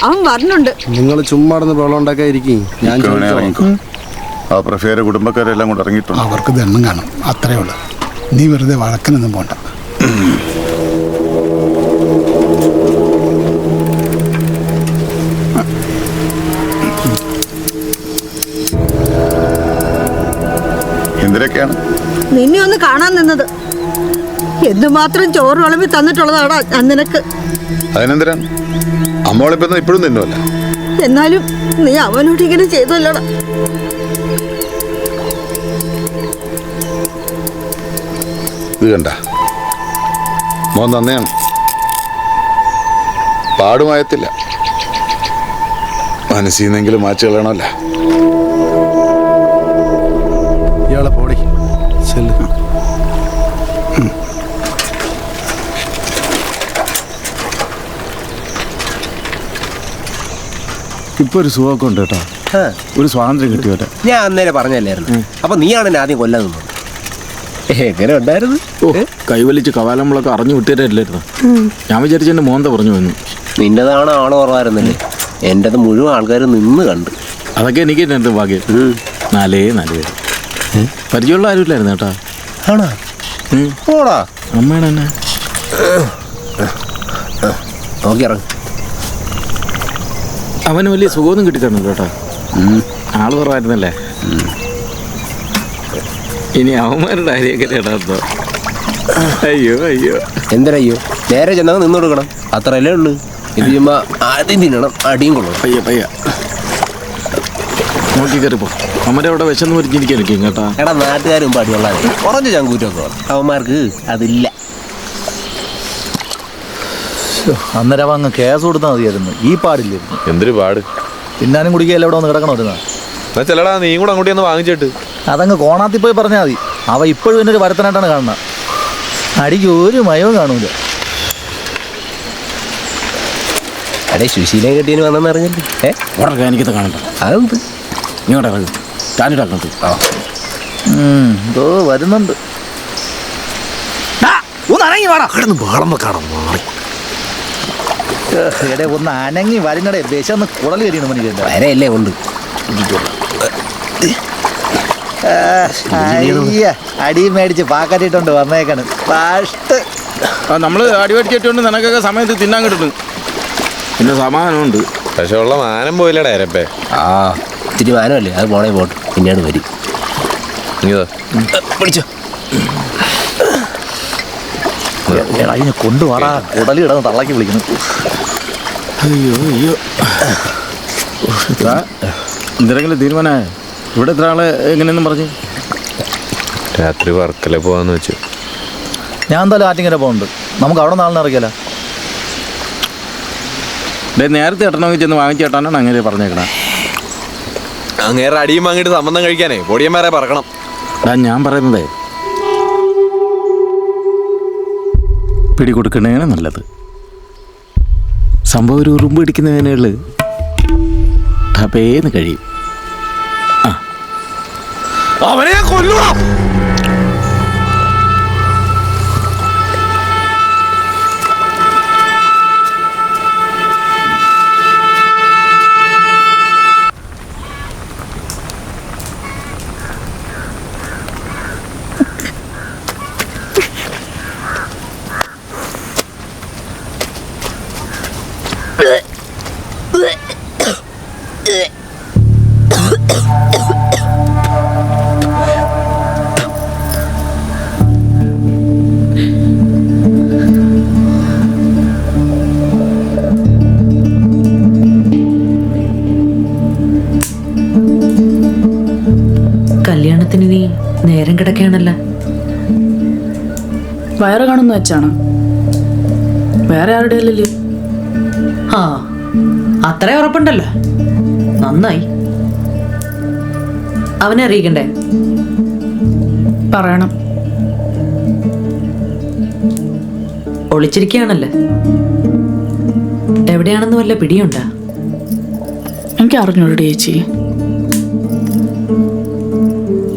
അവൻ പറഞ്ഞുണ്ട്. നിങ്ങൾ ചുമ്മാടന്ന് വെള്ളം ഉണ്ടാക്കാതിരിക്കും. ഞാൻ കുടുംബക്കാരെല്ലാം കൂടെ ഇറങ്ങിയിട്ടുണ്ട്. അവർക്ക് ദണ്ണം കാണും, അത്രേ ഉള്ളു. നീ വെറുതെ വഴക്കനൊന്നും പോണ്ട. എന്തിനൊക്കെയാണ് നിന്നെ ഒന്ന് കാണാൻ നിന്നത്? എന്തുമാത്രം ചോറ് വിളമ്പി തന്നിട്ടുള്ളതാടാ ഞാൻ നിനക്ക്. അതിനെന്തിനാണ്? അമ്മോളിപ്പം ഇപ്പോഴും തിന്നുമല്ല. എന്നാലും നീ അവനോട് ഇങ്ങനെ ചെയ്തല്ലോടാ. ഇത് കണ്ട മോൻ നന്നെയാണ്. പാടുമായത്തില്ല, മനസ്സിൽ നിന്നെങ്കിലും മാച്ചു കളയണമല്ല. ഇയാളെ പോടി ചെല്ലു. ഇപ്പൊ ഒരു സുഖമൊക്കെ ഉണ്ട് കേട്ടോ. ഒരു സ്വാതന്ത്ര്യം കിട്ടിയോട്ടെ. ഞാൻ അന്നേരം പറഞ്ഞല്ലായിരുന്നു. അപ്പൊ നീയാണ് എന്നെ ആദ്യം കൊല്ലാൻ നിന്നത്. എങ്ങനെ ഉണ്ടായിരുന്നു? കൈവലിച്ച് കവാലമ്പളൊക്കെ അറിഞ്ഞു വിട്ടിട്ടായിരുന്നു. ഞാൻ വിചാരിച്ച എന്റെ മോന്ത പറഞ്ഞു വന്നു. നിന്റേതാണ് ആള് കുറവായിരുന്നല്ലേ? എന്റേത് മുഴുവൻ ആൾക്കാർ നിന്ന് കണ്ട്. അതൊക്കെ എനിക്ക് എന്റെ ഭാഗ്യം. നാലേ പേര്. പരിചയമുള്ള ആരുമില്ലായിരുന്നു കേട്ടാ. ആണോ? ഓടാ അമ്മയാണ് എന്നെ നോക്കി ഇറങ്ങും. അവന് വലിയ സുഖമൊന്നും കിട്ടിക്കാണല്ലോ കേട്ടോ. ആള് കുറവായിരുന്നല്ലേ. ഇനി അവന്മാരുടെ കാര്യമൊക്കെ ചേട്ടാ. അയ്യോ അയ്യോ. എന്തിനയ്യോ? നേരെ ചെന്നാൽ നിന്ന് കൊടുക്കണം, അത്രയല്ലേ ഉള്ളു. ഇത് ചുമ്മാ ആദ്യം തിന്നണം, അടിയും കൊള്ളണം. പയ്യ നോക്കി കയറിപ്പോ. അമ്മരെ അവിടെ വിശന്ന് മരിച്ചിരിക്കും കേട്ടാ. എടാ നാട്ടുകാരും പടിയുള്ള കുറച്ച് ചങ്കൂറ്റൊക്കെ അവന്മാർക്ക് അതില്ല. അന്നേരം അങ്ങ് കേസ് കൊടുത്താൽ മതിയായിരുന്നു. ഈ പാടില്ലായിരുന്നു. എന്തൊരു പാട്. തിന്നാനും കുടിക്കുകയല്ല ഇവിടെ ഒന്ന് കിടക്കണമായിരുന്ന. ചെല്ലടാ നീ കൂടെ അങ്ങോട്ട് ഒന്ന് വാങ്ങിച്ചിട്ട്. അതങ്ങ് കോണാത്തി പോയി പറഞ്ഞാൽ മതി. അവ ഇപ്പോഴും എന്നൊരു വരത്തനായിട്ടാണ് കാണുന്നത്. അടിക്ക് ഒരു മയവും കാണൂല. അടേ സുശീലയെ കെട്ടിയതിന് വന്നെന്ന് അറിഞ്ഞല്ലേ? എനിക്കത് കാണണ്ട. അതെന്ത് ഇങ്ങോട്ട് ഇറങ്ങും ചാനിട്ടാക്കണത്. എന്തോ വരുന്നുണ്ട്. എടേ ഒന്ന് അനങ്ങി വരുന്നടേ. ദേശം കുടൽ കയറിയാണ് മനുഷ്യൻ്റെ. വരയല്ലേ ഉണ്ട്. അടി മേടിച്ച് പാക്കറ്റിട്ടുണ്ട് വന്നേക്കാണ്. ഫസ്റ്റ് നമ്മള് അടി മേടിച്ചിട്ടുണ്ട്. നിനക്കൊക്കെ സമയത്ത് തിന്നാൻ കിട്ടുന്നു. പിന്നെ സമാധാനമുണ്ട്. പക്ഷെ ഉള്ള മാനം പോയില്ലടാ അരപ്പേ. ഇത്തിരി മാനമല്ലേ, അത് പോണേ പോട്ട്, പിന്നീട് വരും. പിടിച്ചോ. അതിനെ കൊണ്ടുപോടാ. കുടലി കിടന്ന് തള്ളക്കി വിളിക്കുന്നു. അയ്യോ എന്തെങ്കിലും തീരുമാനമായ? ഇവിടെ എത്ര ആള് എങ്ങനെയെന്നും പറഞ്ഞു? രാത്രി വർക്കല പോവാന്ന് വെച്ചു. ഞാൻ എന്തായാലും ആറ്റിങ്ങനെ പോകുന്നുണ്ട്. നമുക്ക് അവിടെ നാളെ ഇറക്കിയല്ല. നേരത്തെ എട്ടണമെങ്കിൽ ചെന്ന് വാങ്ങിച്ചേട്ടാനാണ് അങ്ങനെ പറഞ്ഞേക്കണേ. അങ്ങേറെ അടിയും വാങ്ങിയിട്ട് സംബന്ധം കഴിക്കാനേ പൊടിയന്മാരെ പറക്കണം. ഞാൻ പറയുന്നതേ, പിടികൊടുക്കണേണ് നല്ലത്. സംഭവം ഒരു ഉറുമ്പ് പിടിക്കുന്നതിനുള്ളിൽ ടപേന്ന് കഴിയും. അവനെ കൊല്ലണം. കല്യാണത്തിന് നീ നേരം കിടക്കുകയാണല്ലോ. വയറ് കാണുന്ന വെച്ചാണ്, വേറെ ആരുടെ അല്ലല്ലേ? ആ അത്ര ഉറപ്പുണ്ടല്ലോ. നന്നായി. അവനെ അറിയിക്കണ്ടേ? പറയണം. ഒളിച്ചിരിക്കുകയാണല്ലേ. എവിടെയാണെന്ന് വല്ല പിടിയുണ്ടാ? എനിക്ക് അറിഞ്ഞോളൂ ചേച്ചി.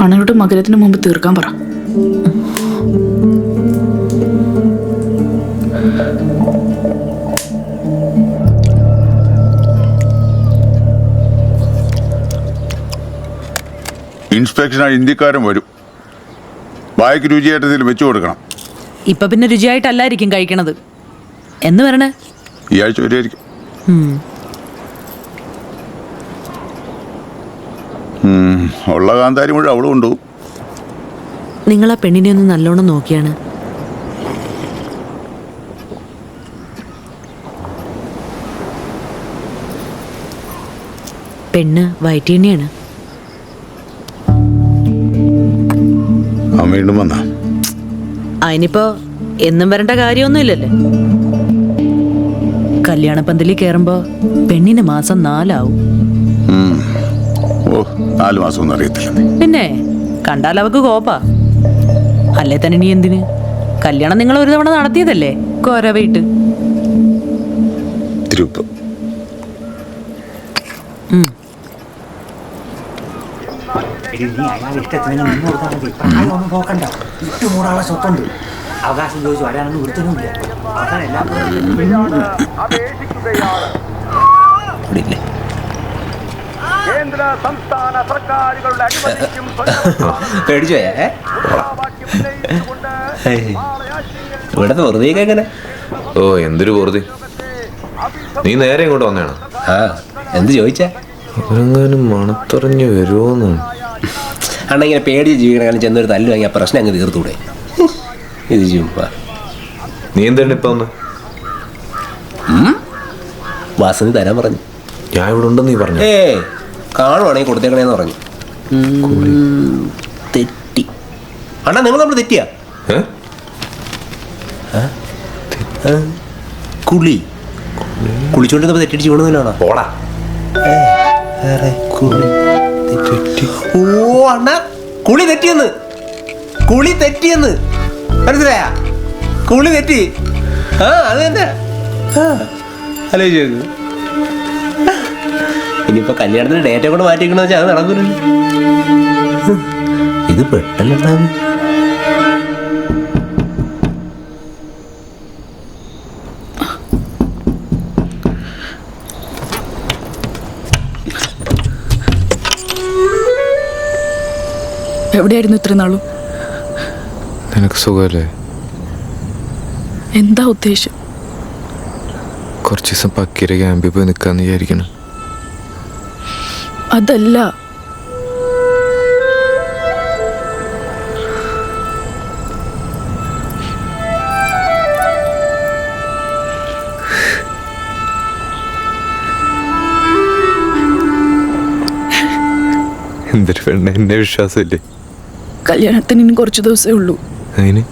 അണയുടെ മകരത്തിന് മുമ്പ് തീർക്കാൻ പറ. ഇൻസ്പെക്ഷനായി ഇന്ത്യക്കാരൻ വരും. ബായ്ക്ക് രുചിയായിട്ടതിൽ വെച്ചു കൊടുക്കണം. ഇപ്പൊ പിന്നെ രുചിയായിട്ടല്ലായിരിക്കും കഴിക്കണത്. എന്ന് വരണേ? ഈ ആഴ്ച വരുമായിരിക്കും. ഉള്ള കാന്താരി മുഴുവൻ അവളും കൊണ്ടുപോകും. നിങ്ങൾ ആ പെണ്ണിനെ ഒന്ന് നല്ലോണം നോക്കിയാണ്. പെണ്ണ് വയറ്റിയന്നെയാണ്. വീണ്ടും വന്ന അതിനിപ്പോ എന്നും വരേണ്ട കാര്യമൊന്നുമില്ലല്ലേ. കല്യാണപ്പന്തലിൽ കയറുമ്പോ പെണ്ണിന് മാസം 4 ആവും. ഓ 4 മാസം ഒന്നും അറിയത്തില്ല. പിന്നെ കണ്ടാൽ അവക്ക് കോപ്പാ. അല്ലേ തന്നെ നീ എന്തിന്? കല്യാണം നിങ്ങൾ ഒരു തവണ നടത്തിയതല്ലേ കൊരവയിട്ട്. തിരുപ്പ് ഇഷ്ടത്തിന് നിന്ന് കൊടുത്താൽ മതി. പ്രായമൊന്നും നോക്കണ്ട. ഇട്ടുമൂടാനുള്ള സ്വത്തുണ്ട്. അവകാശം ചോദിച്ചു വരാനൊന്നും ഒരുത്തനുമില്ല. അതാണെല്ലാം കേന്ദ്ര സംസ്ഥാന സർക്കാരുകളുടെ അനുമതിക്കും പേടിച്ചോയേ ഇവിടത്തെ വെറുതെ എങ്ങനെ? ഓ എന്തൊരു വെറുതെ. നീ നേരെ ഇങ്ങോട്ട് വന്നേണോ? ആ എന്ത് ചോദിച്ചാ? അവരെങ്ങാനും മണത്തറിഞ്ഞു വരുമോന്ന്. അണ്ണ ഇങ്ങനെ പേടിച്ച് ജീവിക്കണമെങ്കിലും ചെന്നൊരു തല്ലു വാങ്ങി ആ പ്രശ്നം അങ്ങ് തീർത്തൂടെ? ഇത് ചുമ്മാ. നീ എന്താണ് ഇപ്പൊ ഒന്ന് വാസനി തരാൻ പറഞ്ഞു. ഞാൻ ഇവിടെ ഉണ്ടെന്ന് നീ പറഞ്ഞു. കാണുവാണെങ്കിൽ കൊടുത്തേക്കണേന്ന് പറഞ്ഞു. തെറ്റി അണ്ണാ. നിങ്ങൾ നമ്മൾ തെറ്റിയാ? കുളിച്ചോണ്ടിരുന്നപ്പോ തെറ്റിച്ച് വീണുന്നില്ലാണോ? പോടാ. ഓ അണ്ണാ കുളി തെറ്റിയെന്ന്. കുളി തെറ്റിയെന്ന് മനസ്സിലായ? കുളി തെറ്റി. ആ അത് തന്നെ. ആലോചിച്ചു. ഇനിയിപ്പോ കല്യാണത്തിന് ഡേറ്റ് കൊണ്ട് മാറ്റിക്കണെന്ന് വെച്ചാൽ അത് നടക്കൂലല്ലോ. ഇത് പെട്ടല്ലുണ്ടാവും. എവിടെയായിരുന്നു ഇത്ര നാളും? നിനക്ക് സുഖമല്ലേ? എന്താ ഉദ്ദേശം? കുറച്ച് ദിവസം പക്കീര ക്യാമ്പിൽ പോയി നിൽക്കാന്ന് വിചാരിക്കണം. അതല്ല, എന്തൊരു പെണ്ണ, എന്നെ വിശ്വാസമില്ലേ? കല്യാണത്തിന് ഇനി കുറച്ച് ദിവസമേ ഉള്ളൂ. അതിന്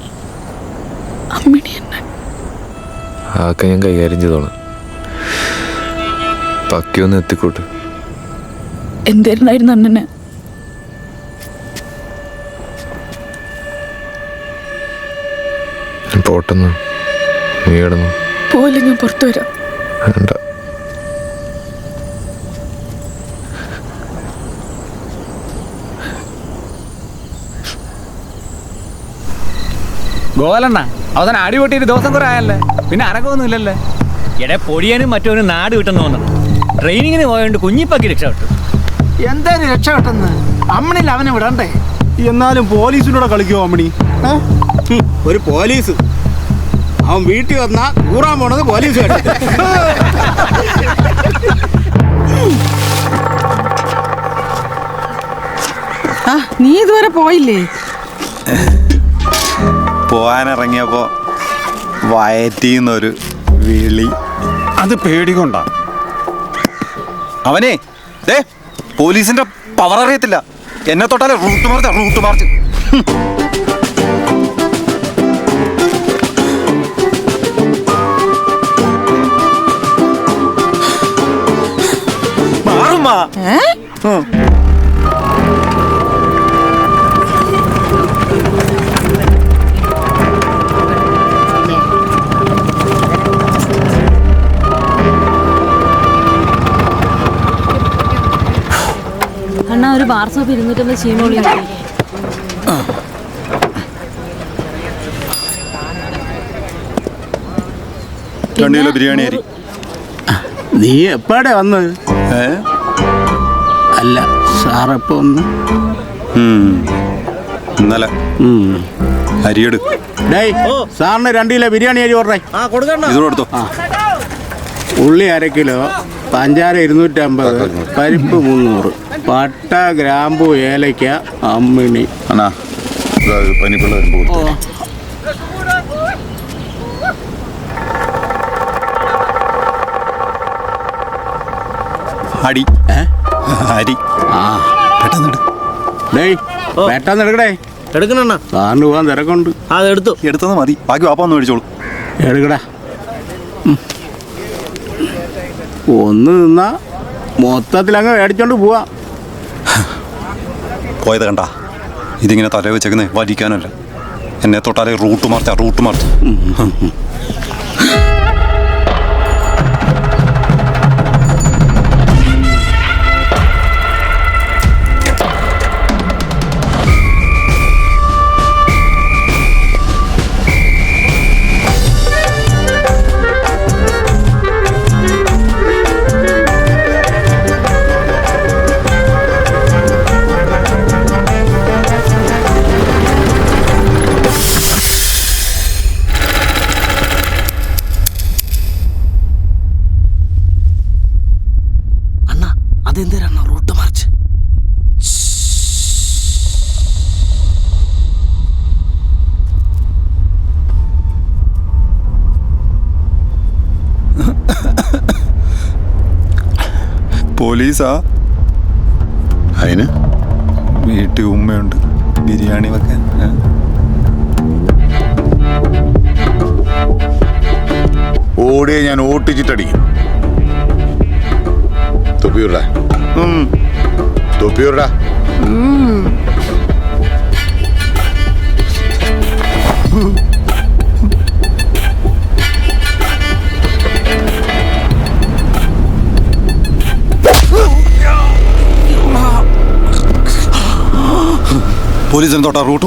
അമ്മിണി എന്നെ ആക്കെ ഞാൻ കൈകാര്യം ചെയ്തോളാം. പക്കി ഒന്ന് എത്തിക്കോട്ടെ. എന്തായിരുന്നു അണ്ണന്? പോട്ടെന്ന്. നീ കിടന്നു പോലെ ഞാൻ പുറത്തു വരാം. വേണ്ട. ഗോവലണ്ണ അവസാനം അടിപൊട്ടിയിട്ട് ദിവസം കുറെ ആയല്ലേ, പിന്നെ അനക്കമൊന്നും ഇല്ലല്ലേ. എടെ പൊടിയനും മറ്റവനും നാട് വിട്ടെന്ന് തോന്നണം. ട്രെയിനിങ്ങിന് പോയോണ്ട് കുഞ്ഞിപ്പക്കി രക്ഷപ്പെട്ടു. എന്തായാലും രക്ഷപ്പെട്ടെന്ന് അമ്മണിൽ അവനെ വിടണ്ടേ? എന്നാലും പോലീസിനോടെ കളിക്കുമോ അമ്മണി? ഒരു പോലീസ് അവൻ വീട്ടിൽ വന്നാ കൂറാൻ പോണത് പോലീസ്. നീ ഇതുവരെ പോയില്ലേ? പോവാനിറങ്ങിയപ്പോ വയറ്റീന്നൊരു വിളി. അത് പേടികൊണ്ടാ. അവനെ പോലീസിന്റെ പവർ അറിയത്തില്ല. എന്നെ തൊട്ടാലേ റൂട്ട് മാർച്ച്. മാറുമാ. അണ്ണാ ഒരു ബാർ സോപ്പ് 250 ചീനോളി. ബിരിയാണി അരി. നീ എപ്പാടെ വന്ന്? അല്ല സാറെപ്പോ ഒന്ന് ഇന്നലെ അരിയെടു ഡേയ് സാറിന് 2 കിലോ ബിരിയാണി അരി ഓർഡറേ. ഇത് കൊടുത്തോ. ഉള്ളി 1/2 കിലോ, പഞ്ചാര 250, പരിപ്പ് 300, പട്ട, ഗ്രാമ്പു, ഏലയ്ക്ക, അമ്മിണി. അണ്ണാ പനിപ്പിള്ള വരുമ്പോൾ കൊടുത്തേ. അടി അരി പെട്ടെന്ന് ഡേയ് പെട്ടെന്ന് എടുക്കടേ. എടുക്കണ സാറിന് പോകാൻ തിരക്കുണ്ട്. അതെടുത്തു. എടുത്തത് മതി, ബാക്കി വാപ്പ ഒന്ന് മേടിച്ചോളൂ. എടുക്കടാ. ഒന്ന് നിന്നാ മൊത്തത്തിൽ അങ്ങ് മേടിച്ചോണ്ട് പോവാ. പോയത് കണ്ട, ഇതിങ്ങനെ തല വെച്ചേക്കുന്നേ വലിക്കാനല്ല. എന്നെ തൊട്ടാലേ റൂട്ട് മാർച്ച്. അതെന്തരാണ് റൂട്ട് മാർച്ച്? പോലീസാ? അതിന് വീട്ടിൽ ഉമ്മയുണ്ട്, ബിരിയാണി വെക്കാൻ. ഓടിയെ ഞാൻ ഓട്ടിച്ചിട്ടടിക്കും. തൊപ്പിയൂടാ തൊപ്പിയൂടാ. പോലീസിന് തൊട്ടാ റൂട്ട്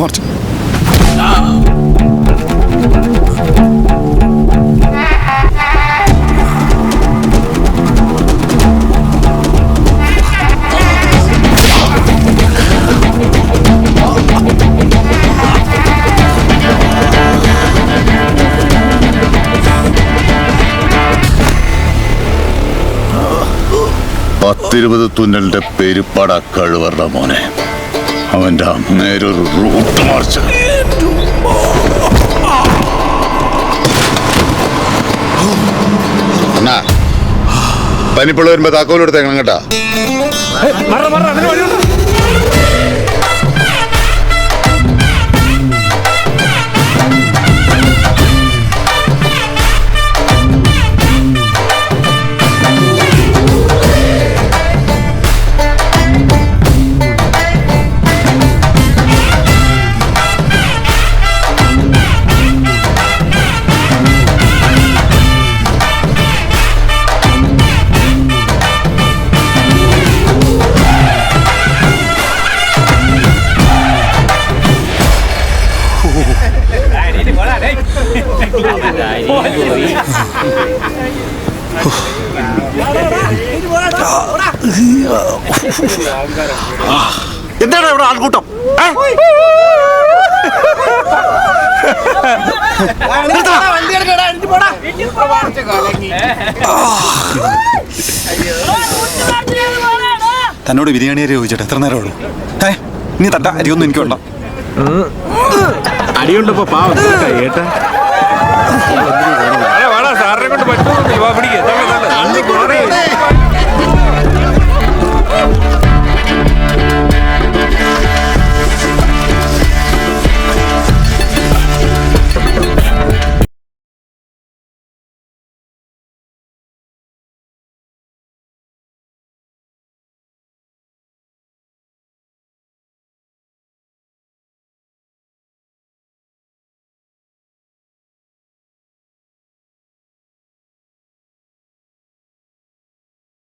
മാർച്ച്. പത്തിരുപത് തുന്നലിന്റെ പെരുപ്പട കഴിവറ മോനെ. അവന്റെ നേരൊരു റൂട്ട് മാർച്ച്. എന്നാ പനിപ്പിള്ള വരുമ്പോ താക്കോലെടുത്തേക്കണം കേട്ടാ. എന്താണ് ഇവിടെ ആൾക്കൂട്ടം? തന്നോട് ബിരിയാണി അരി ചോദിച്ചിട്ട് എത്ര നേരം ഉള്ളൂ? ഇനി തട്ട അരിയൊന്നും എനിക്ക് വേണ്ട. അരിയുണ്ടപ്പോ പാവം ഏട്ടാ. സാറിനെ കൊണ്ട് പറ്റുമോ?